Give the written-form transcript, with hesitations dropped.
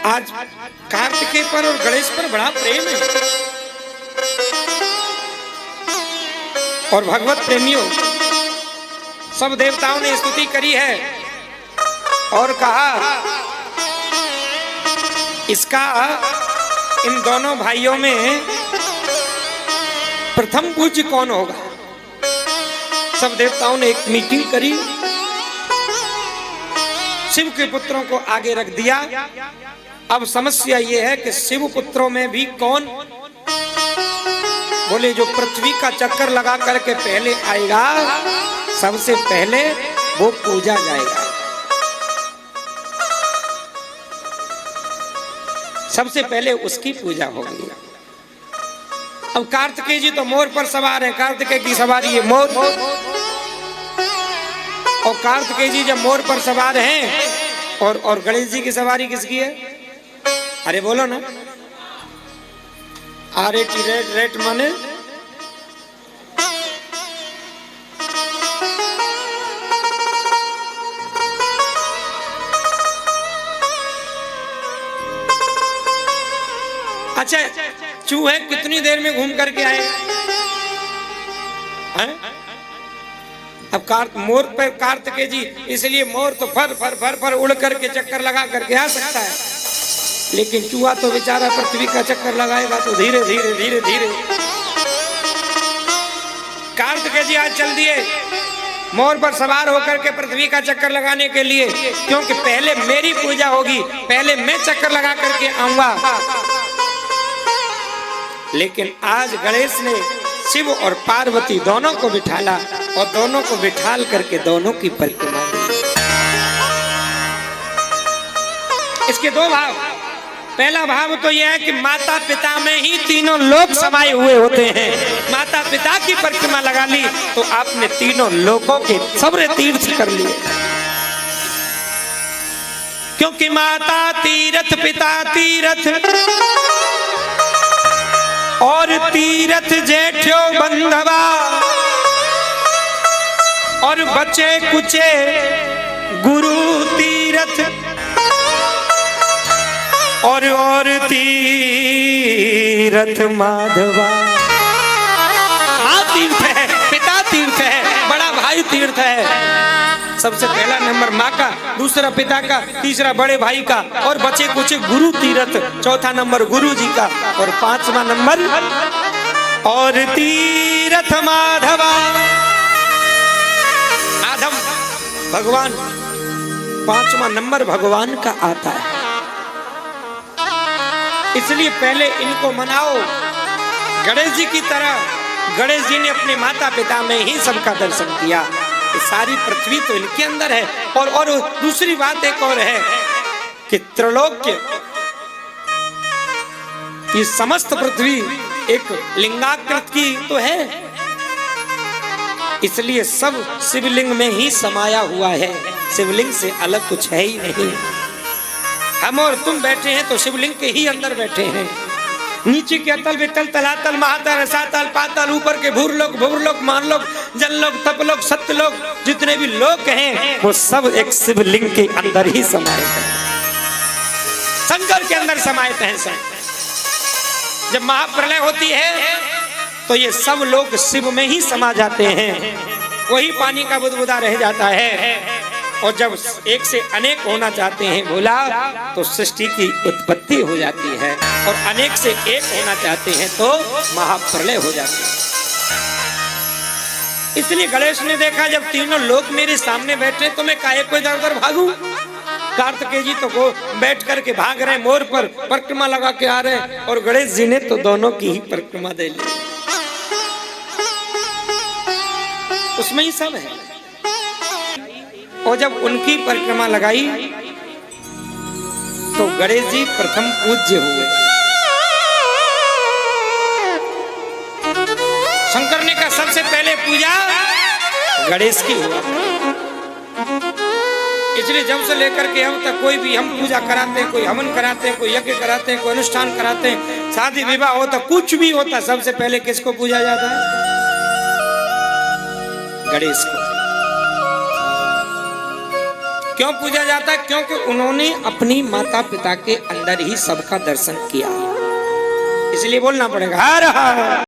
आज कार्तिकेय पर और गणेश पर बड़ा प्रेम है। और भगवत प्रेमियों, सब देवताओं ने स्तुति करी है और कहा इसका इन दोनों भाइयों में प्रथम पूज्य कौन होगा। सब देवताओं ने एक मीटिंग करी, शिव के पुत्रों को आगे रख दिया। अब समस्या ये है कि शिव पुत्रों में भी कौन, बोले जो पृथ्वी का चक्कर लगा करके पहले आएगा, सबसे पहले वो पूजा जाएगा। सबसे पहले उसकी पूजा होगी। अब कार्तिकेय जी तो मोर पर सवार है, कार्तिकेय की सवारी है मोर। और कार्तिकेय जी जब मोर पर सवार हैं और गणेश जी की सवारी किसकी है? अरे बोलो ना। RAT रेट माने अच्छा, चूहे कितनी देर में घूम करके आए हैं? अब मोर पर कार्तिकेय जी, इसलिए मोर तो फर फर फर फर उड़ करके चक्कर लगा करके आ सकता है, लेकिन चूहा तो बेचारा पृथ्वी का चक्कर लगाएगा तो धीरे धीरे धीरे धीरे। कार्तिकेय जी आज चल दिए मोर पर सवार होकर के पृथ्वी का चक्कर लगाने के लिए, क्योंकि पहले मेरी पूजा होगी, पहले मैं चक्कर लगा करके आऊंगा। लेकिन आज गणेश ने शिव और पार्वती दोनों को बिठाला और दोनों को बिठाल करके दोनों की परिक्रमा की। इसके दो भाव। पहला भाव तो यह है कि माता पिता में ही तीनों लोक समाये हुए होते हैं। माता पिता की परिक्रमा लगा ली तो आपने तीनों लोकों के सबरे तीर्थ कर लिए, क्योंकि माता तीर्थ, पिता तीर्थ और तीर्थ जेठ्यो बंधवा, और बचे कुचे गुरु तीर्थ, और तीर्थ माधवा। तीर्थ है, पिता तीर्थ है, बड़ा भाई तीर्थ है। सबसे पहला नंबर माँ का, दूसरा पिता का, तीसरा बड़े भाई का, और बचे कुछ गुरु तीर्थ, चौथा नंबर गुरु जी का, और पांचवा नंबर और तीर्थ माधवा। माधव भगवान, पांचवा नंबर भगवान का आता है। इसलिए पहले इनको मनाओ गणेश जी की तरह। गणेश जी ने अपने माता पिता में ही सबका दर्शन किया। सारी पृथ्वी तो इनके अंदर है। और दूसरी बात एक और है कि त्रैलोक्य, ये समस्त पृथ्वी एक लिंगाकृत की तो है, इसलिए सब शिवलिंग में ही समाया हुआ है। शिवलिंग से अलग कुछ है ही नहीं। हम और तुम बैठे हैं तो शिवलिंग के ही अंदर बैठे हैं। नीचे के अतल वितल तलातल महातल रसातल पातल, ऊपर के भूरलोक भूरलोक मानलोक जनलोक तपलोक सत्यलोक, जितने भी लोक हैं वो सब एक शिवलिंग के अंदर ही समाये हैं, शंकर के अंदर समाये हैं सब। जब महाप्रलय होती है तो ये सब लोग शिव में ही समा जाते हैं, वही पानी का बुदबुदा रह जाता है। और जब एक से अनेक होना चाहते हैं भोला, तो सृष्टि की उत्पत्ति हो जाती है, और अनेक से एक होना चाहते हैं तो महाप्रलय हो जाती है। इसलिए गणेश ने देखा जब तीनों लोग मेरे सामने बैठे तो मैं काहे को इधर उधर भागूं। कार्तिकेय जी तो को बैठ करके भाग रहे, मोर पर परिक्रमा लगा के आ रहे, और गणेश जी ने तो दोनों की ही परिक्रमा दे ली। उसमें ही सब है। और जब उनकी परिक्रमा लगाई तो गणेश जी प्रथम पूज्य हुए। शंकर ने कहा सबसे पहले पूजा गणेश की हुआ। इसलिए जब से लेकर के अब तक कोई भी हम पूजा कराते हैं, कोई हवन कराते हैं, कोई यज्ञ कराते हैं, कोई अनुष्ठान कराते हैं, शादी विवाह होता, कुछ भी होता, सबसे पहले किसको पूजा जाता है? गणेश को। क्यों पूजा जाता है? क्योंकि उन्होंने अपनी माता पिता के अंदर ही सबका दर्शन किया, इसलिए बोलना पड़ेगा हर हर।